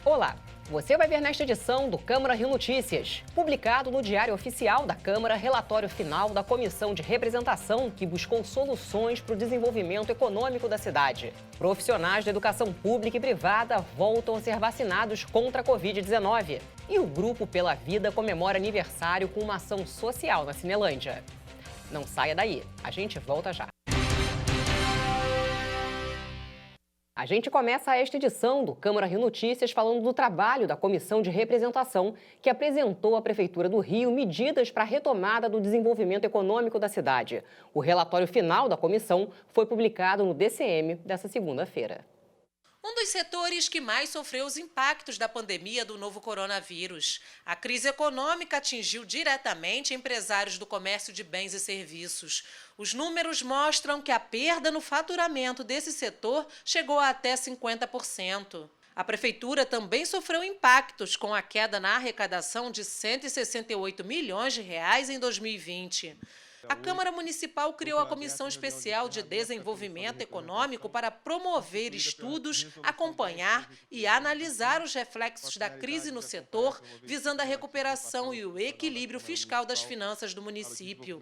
Olá, você vai ver nesta edição do Câmara Rio Notícias, publicado no Diário Oficial da Câmara, relatório final da Comissão de Representação que buscou soluções para o desenvolvimento econômico da cidade. Profissionais da educação pública e privada voltam a ser vacinados contra a Covid-19. E o Grupo Pela Vida comemora aniversário com uma ação social na Cinelândia. Não saia daí, a gente volta já. A gente começa esta edição do Câmara Rio Notícias falando do trabalho da Comissão de Representação, que apresentou à Prefeitura do Rio medidas para a retomada do desenvolvimento econômico da cidade. O relatório final da comissão foi publicado no DCM desta segunda-feira. Um dos setores que mais sofreu os impactos da pandemia do novo coronavírus. A crise econômica atingiu diretamente empresários do comércio de bens e serviços. Os números mostram que a perda no faturamento desse setor chegou a até 50%. A Prefeitura também sofreu impactos com a queda na arrecadação de R$ 168 milhões em 2020. A Câmara Municipal criou a Comissão Especial de Desenvolvimento Econômico para promover estudos, acompanhar e analisar os reflexos da crise no setor, visando a recuperação e o equilíbrio fiscal das finanças do município.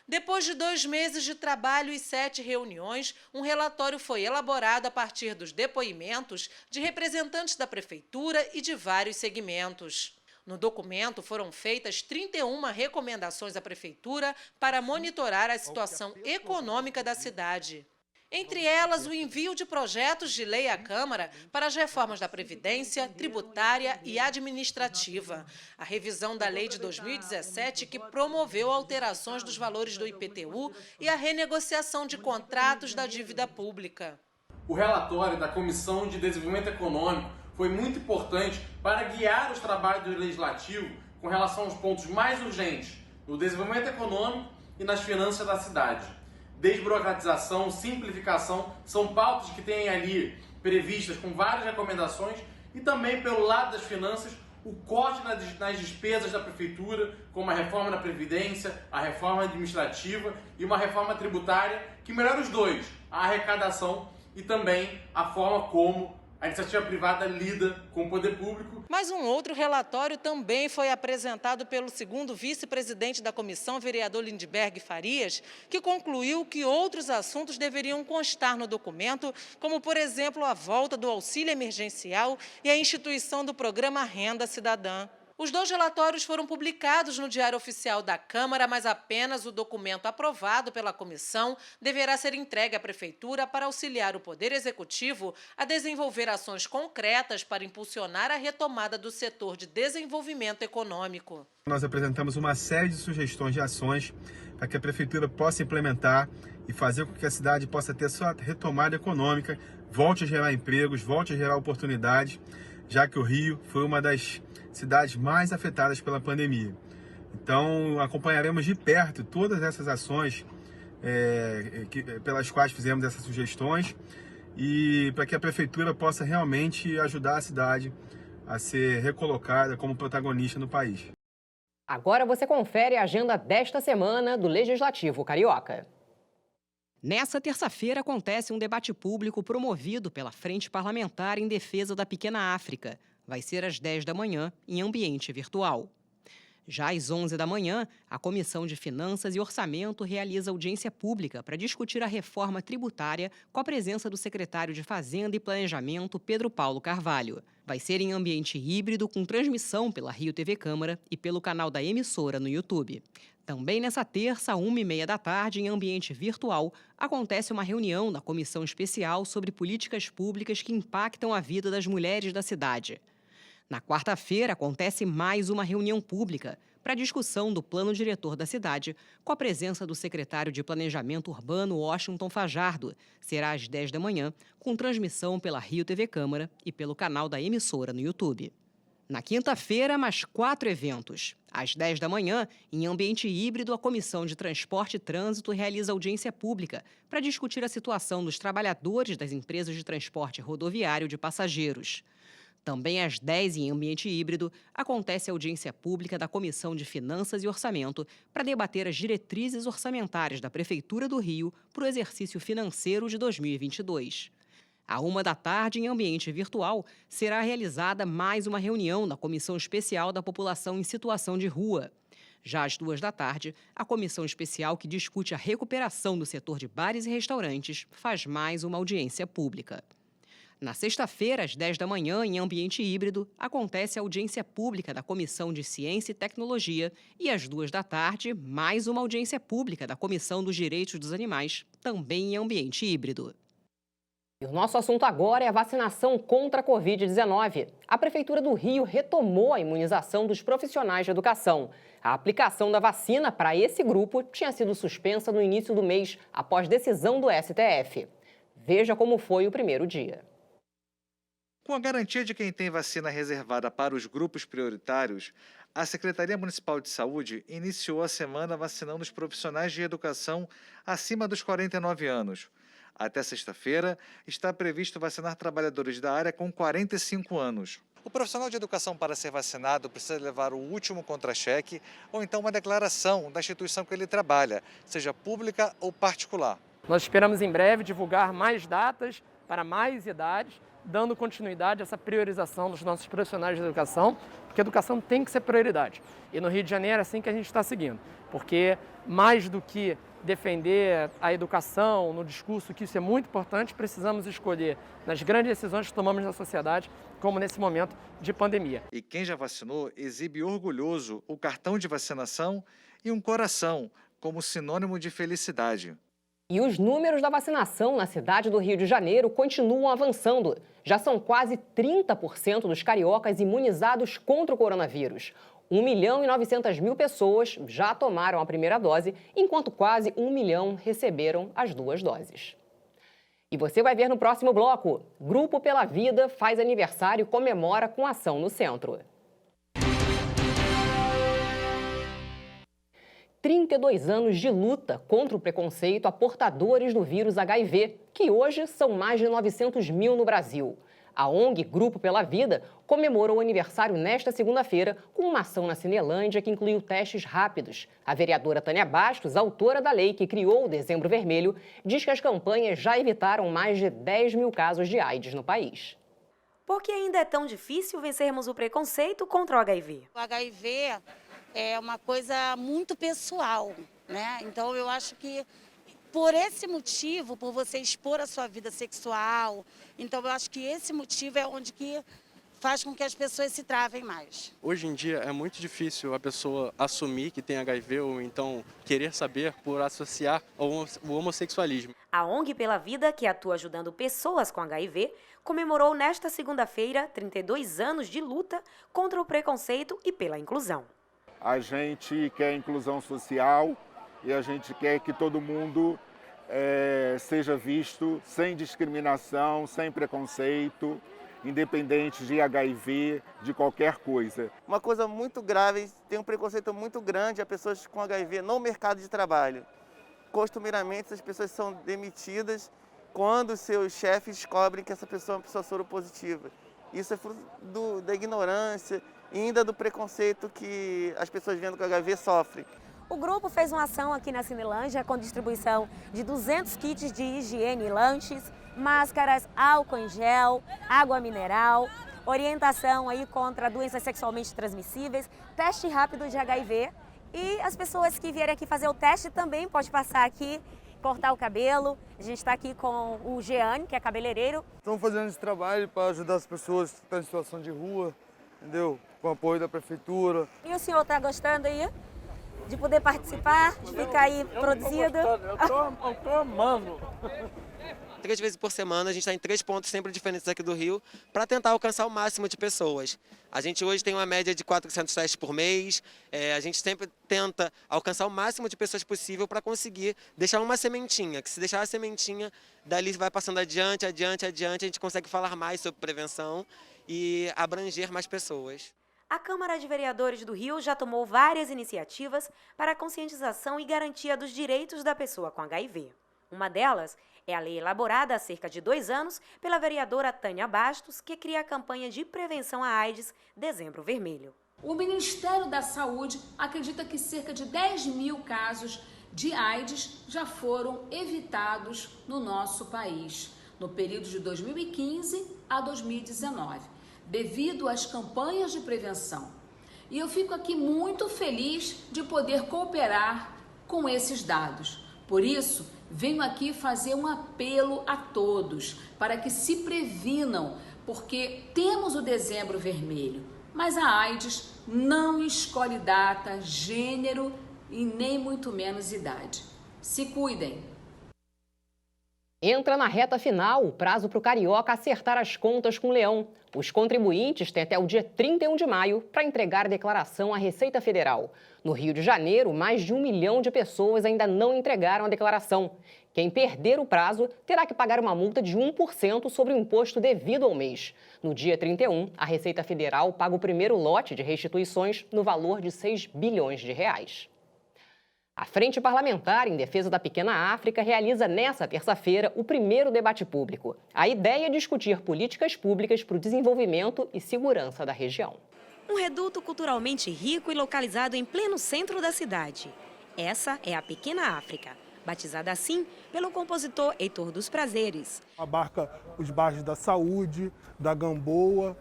Depois de 2 meses de trabalho e 7 reuniões, um relatório foi elaborado a partir dos depoimentos de representantes da Prefeitura e de vários segmentos. No documento foram feitas 31 recomendações à Prefeitura para monitorar a situação econômica da cidade. Entre elas, o envio de projetos de lei à Câmara para as reformas da Previdência, tributária e administrativa. A revisão da lei de 2017, que promoveu alterações dos valores do IPTU e a renegociação de contratos da dívida pública. O relatório da Comissão de Desenvolvimento Econômico foi muito importante para guiar os trabalhos do Legislativo com relação aos pontos mais urgentes no desenvolvimento econômico e nas finanças da cidade. Desburocratização, simplificação, são pautas que têm ali previstas com várias recomendações e também pelo lado das finanças, o corte nas despesas da Prefeitura, como a reforma da Previdência, a reforma administrativa e uma reforma tributária que melhora os dois, a arrecadação e também a forma como a iniciativa privada lida com o poder público. Mas um outro relatório também foi apresentado pelo segundo vice-presidente da comissão, vereador Lindbergh Farias, que concluiu que outros assuntos deveriam constar no documento, como, por exemplo, a volta do auxílio emergencial e a instituição do programa Renda Cidadã. Os 2 relatórios foram publicados no Diário Oficial da Câmara, mas apenas o documento aprovado pela comissão deverá ser entregue à Prefeitura para auxiliar o Poder Executivo a desenvolver ações concretas para impulsionar a retomada do setor de desenvolvimento econômico. Nós apresentamos uma série de sugestões de ações para que a Prefeitura possa implementar e fazer com que a cidade possa ter sua retomada econômica, volte a gerar empregos, volte a gerar oportunidades, já que o Rio foi uma das cidades mais afetadas pela pandemia. Então, acompanharemos de perto todas essas ações pelas quais fizemos essas sugestões e para que a Prefeitura possa realmente ajudar a cidade a ser recolocada como protagonista no país. Agora você confere a agenda desta semana do Legislativo Carioca. Nessa terça-feira acontece um debate público promovido pela Frente Parlamentar em Defesa da Pequena África. Vai ser às 10 da manhã, em ambiente virtual. Já às 11 da manhã, a Comissão de Finanças e Orçamento realiza audiência pública para discutir a reforma tributária com a presença do secretário de Fazenda e Planejamento, Pedro Paulo Carvalho. Vai ser em ambiente híbrido, com transmissão pela Rio TV Câmara e pelo canal da emissora no YouTube. Também nessa terça, 1h30 da tarde, em ambiente virtual, acontece uma reunião da Comissão Especial sobre Políticas Públicas que impactam a vida das mulheres da cidade. Na quarta-feira, acontece mais uma reunião pública para discussão do plano diretor da cidade, com a presença do secretário de Planejamento Urbano, Washington Fajardo. Será às 10 da manhã, com transmissão pela Rio TV Câmara e pelo canal da emissora no YouTube. Na quinta-feira, mais 4 eventos. Às 10 da manhã, em ambiente híbrido, a Comissão de Transporte e Trânsito realiza audiência pública para discutir a situação dos trabalhadores das empresas de transporte rodoviário de passageiros. Também às 10, em ambiente híbrido, acontece a audiência pública da Comissão de Finanças e Orçamento para debater as diretrizes orçamentárias da Prefeitura do Rio para o exercício financeiro de 2022. À 13h, em ambiente virtual, será realizada mais uma reunião da Comissão Especial da População em Situação de Rua. Já às 14h, a comissão especial que discute a recuperação do setor de bares e restaurantes faz mais uma audiência pública. Na sexta-feira, às 10h, em ambiente híbrido, acontece a audiência pública da Comissão de Ciência e Tecnologia e às 14h, mais uma audiência pública da Comissão dos Direitos dos Animais, também em ambiente híbrido. E o nosso assunto agora é a vacinação contra a Covid-19. A Prefeitura do Rio retomou a imunização dos profissionais de educação. A aplicação da vacina para esse grupo tinha sido suspensa no início do mês, após decisão do STF. Veja como foi o primeiro dia. Com a garantia de quem tem vacina reservada para os grupos prioritários, a Secretaria Municipal de Saúde iniciou a semana vacinando os profissionais de educação acima dos 49 anos. Até sexta-feira, está previsto vacinar trabalhadores da área com 45 anos. O profissional de educação, para ser vacinado, precisa levar o último contra-cheque ou então uma declaração da instituição que ele trabalha, seja pública ou particular. Nós esperamos em breve divulgar mais datas para mais idades, dando continuidade a essa priorização dos nossos profissionais de educação, porque a educação tem que ser prioridade. E no Rio de Janeiro é assim que a gente está seguindo, porque mais do que defender a educação no discurso, que isso é muito importante, precisamos escolher nas grandes decisões que tomamos na sociedade, como nesse momento de pandemia. E quem já vacinou exibe orgulhoso o cartão de vacinação e um coração como sinônimo de felicidade. E os números da vacinação na cidade do Rio de Janeiro continuam avançando. Já são quase 30% dos cariocas imunizados contra o coronavírus. 1.900.000 pessoas já tomaram a primeira dose, enquanto quase 1 milhão receberam as 2 doses. E você vai ver no próximo bloco. Grupo Pela Vida faz aniversário e comemora com ação no centro. 32 anos de luta contra o preconceito a portadores do vírus HIV, que hoje são mais de 900.000 no Brasil. A ONG Grupo Pela Vida comemorou o aniversário nesta segunda-feira com uma ação na Cinelândia que incluiu testes rápidos. A vereadora Tânia Bastos, autora da lei que criou o Dezembro Vermelho, diz que as campanhas já evitaram mais de 10.000 casos de AIDS no país. Por que ainda é tão difícil vencermos o preconceito contra o HIV? O HIV é uma coisa muito pessoal, né? Então eu acho que por esse motivo, por você expor a sua vida sexual, então eu acho que esse motivo é onde que faz com que as pessoas se travem mais. Hoje em dia é muito difícil a pessoa assumir que tem HIV ou então querer saber por associar o homossexualismo. A ONG Pela Vida, que atua ajudando pessoas com HIV, comemorou nesta segunda-feira 32 anos de luta contra o preconceito e pela inclusão. A gente quer inclusão social e a gente quer que todo mundo seja visto sem discriminação, sem preconceito, independente de HIV, de qualquer coisa. Uma coisa muito grave, tem um preconceito muito grande a pessoas com HIV no mercado de trabalho. Costumeiramente, essas pessoas são demitidas quando seus chefes descobrem que essa pessoa é uma pessoa soropositiva. Isso é fruto da ignorância e ainda do preconceito que as pessoas vivendo com HIV sofrem. O grupo fez uma ação aqui na Cinelândia com distribuição de 200 kits de higiene e lanches, máscaras, álcool em gel, água mineral, orientação aí contra doenças sexualmente transmissíveis, teste rápido de HIV. E as pessoas que vierem aqui fazer o teste também podem passar aqui, cortar o cabelo. A gente está aqui com o Jeane, que é cabeleireiro. Estamos fazendo esse trabalho para ajudar as pessoas que estão em situação de rua, entendeu? Com o apoio da prefeitura. E o senhor está gostando aí de poder participar, de ficar aí produzido? Eu tô amando. 3 vezes por semana, a gente está em 3 pontos sempre diferentes aqui do Rio, para tentar alcançar o máximo de pessoas. A gente hoje tem uma média de 400 testes por mês, a gente sempre tenta alcançar o máximo de pessoas possível para conseguir deixar uma sementinha, que se deixar a sementinha, dali vai passando adiante, a gente consegue falar mais sobre prevenção e abranger mais pessoas. A Câmara de Vereadores do Rio já tomou várias iniciativas para a conscientização e garantia dos direitos da pessoa com HIV. Uma delas é a lei elaborada há cerca de 2 anos pela vereadora Tânia Bastos, que cria a campanha de prevenção à AIDS Dezembro Vermelho. O Ministério da Saúde acredita que cerca de 10.000 casos de AIDS já foram evitados no nosso país. no período de 2015 a 2019, devido às campanhas de prevenção. E eu fico aqui muito feliz de poder cooperar com esses dados. Por isso, venho aqui fazer um apelo a todos para que se previnam, porque temos o Dezembro Vermelho, mas a AIDS não escolhe data, gênero e nem muito menos idade. Se cuidem! Entra na reta final o prazo para o Carioca acertar as contas com o Leão. Os contribuintes têm até o dia 31 de maio para entregar a declaração à Receita Federal. No Rio de Janeiro, mais de 1 milhão de pessoas ainda não entregaram a declaração. Quem perder o prazo terá que pagar uma multa de 1% sobre o imposto devido ao mês. No dia 31, a Receita Federal paga o primeiro lote de restituições no valor de 6 bilhões de reais. A Frente Parlamentar em Defesa da Pequena África realiza nesta terça-feira o primeiro debate público. A ideia é discutir políticas públicas para o desenvolvimento e segurança da região. Um reduto culturalmente rico e localizado em pleno centro da cidade. Essa é a Pequena África, batizada assim pelo compositor Heitor dos Prazeres. Abarca os bairros da Saúde, da Gamboa,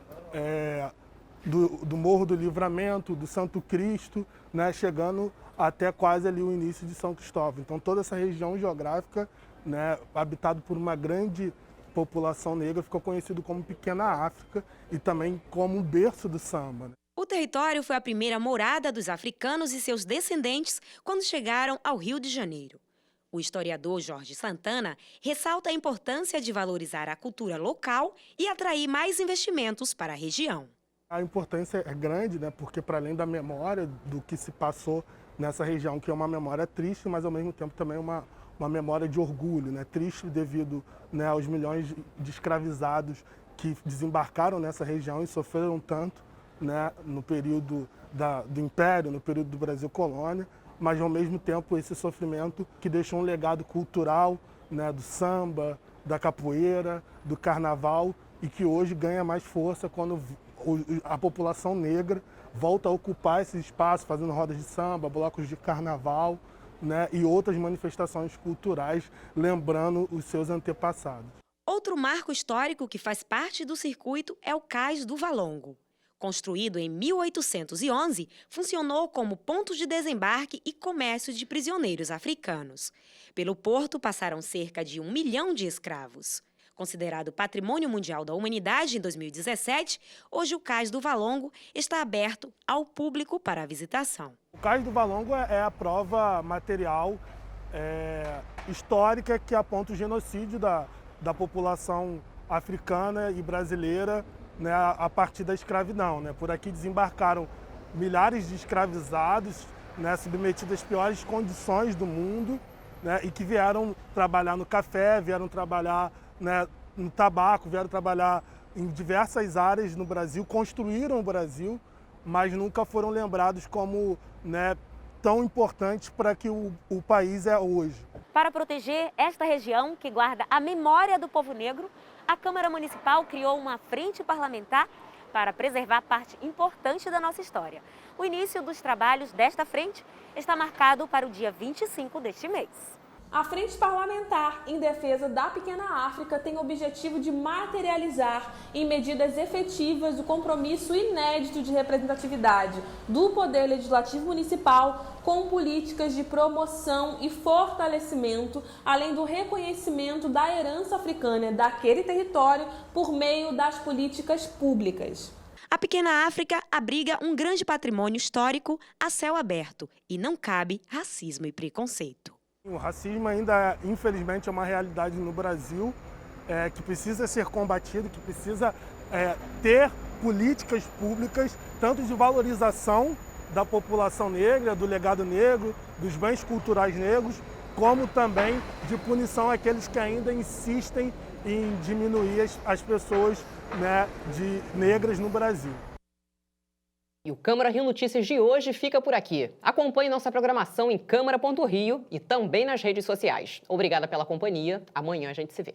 do Morro do Livramento, do Santo Cristo, né, chegando até quase ali o início de São Cristóvão. Então toda essa região geográfica, né, habitada por uma grande população negra, ficou conhecido como Pequena África e também como um berço do samba, né? O território foi a primeira morada dos africanos e seus descendentes quando chegaram ao Rio de Janeiro. O historiador Jorge Santana ressalta a importância de valorizar a cultura local e atrair mais investimentos para a região. A importância é grande, né, porque para além da memória do que se passou nessa região, que é uma memória triste, mas ao mesmo tempo também uma memória de orgulho, né? Triste devido, né, aos milhões de escravizados que desembarcaram nessa região e sofreram tanto, né, no período do Império, no período do Brasil colônia, mas ao mesmo tempo esse sofrimento que deixou um legado cultural, né, do samba, da capoeira, do carnaval, e que hoje ganha mais força quando a população negra volta a ocupar esse espaço, fazendo rodas de samba, blocos de carnaval, né, e outras manifestações culturais, lembrando os seus antepassados. Outro marco histórico que faz parte do circuito é o Cais do Valongo. Construído em 1811, funcionou como ponto de desembarque e comércio de prisioneiros africanos. Pelo porto passaram cerca de 1 milhão de escravos. Considerado Patrimônio Mundial da Humanidade em 2017, hoje o Cais do Valongo está aberto ao público para a visitação. O Cais do Valongo é a prova material histórica que aponta o genocídio da população africana e brasileira, né, a partir da escravidão, né? Por aqui desembarcaram milhares de escravizados, né, submetidos às piores condições do mundo, né, e que vieram trabalhar no café, vieram trabalhar, né, no tabaco, vieram trabalhar em diversas áreas no Brasil, construíram o Brasil, mas nunca foram lembrados como, né, tão importantes para que o país é hoje. Para proteger esta região que guarda a memória do povo negro, a Câmara Municipal criou uma frente parlamentar para preservar parte importante da nossa história. O início dos trabalhos desta frente está marcado para o dia 25 deste mês. A Frente Parlamentar em Defesa da Pequena África tem o objetivo de materializar em medidas efetivas o compromisso inédito de representatividade do Poder Legislativo Municipal com políticas de promoção e fortalecimento, além do reconhecimento da herança africana daquele território por meio das políticas públicas. A Pequena África abriga um grande patrimônio histórico a céu aberto e não cabe racismo e preconceito. O racismo ainda, infelizmente, é uma realidade no Brasil que precisa ser combatido, que precisa ter políticas públicas, tanto de valorização da população negra, do legado negro, dos bens culturais negros, como também de punição àqueles que ainda insistem em diminuir as pessoas, né, negras no Brasil. E o Câmara Rio Notícias de hoje fica por aqui. Acompanhe nossa programação em câmara.rio e também nas redes sociais. Obrigada pela companhia. Amanhã a gente se vê.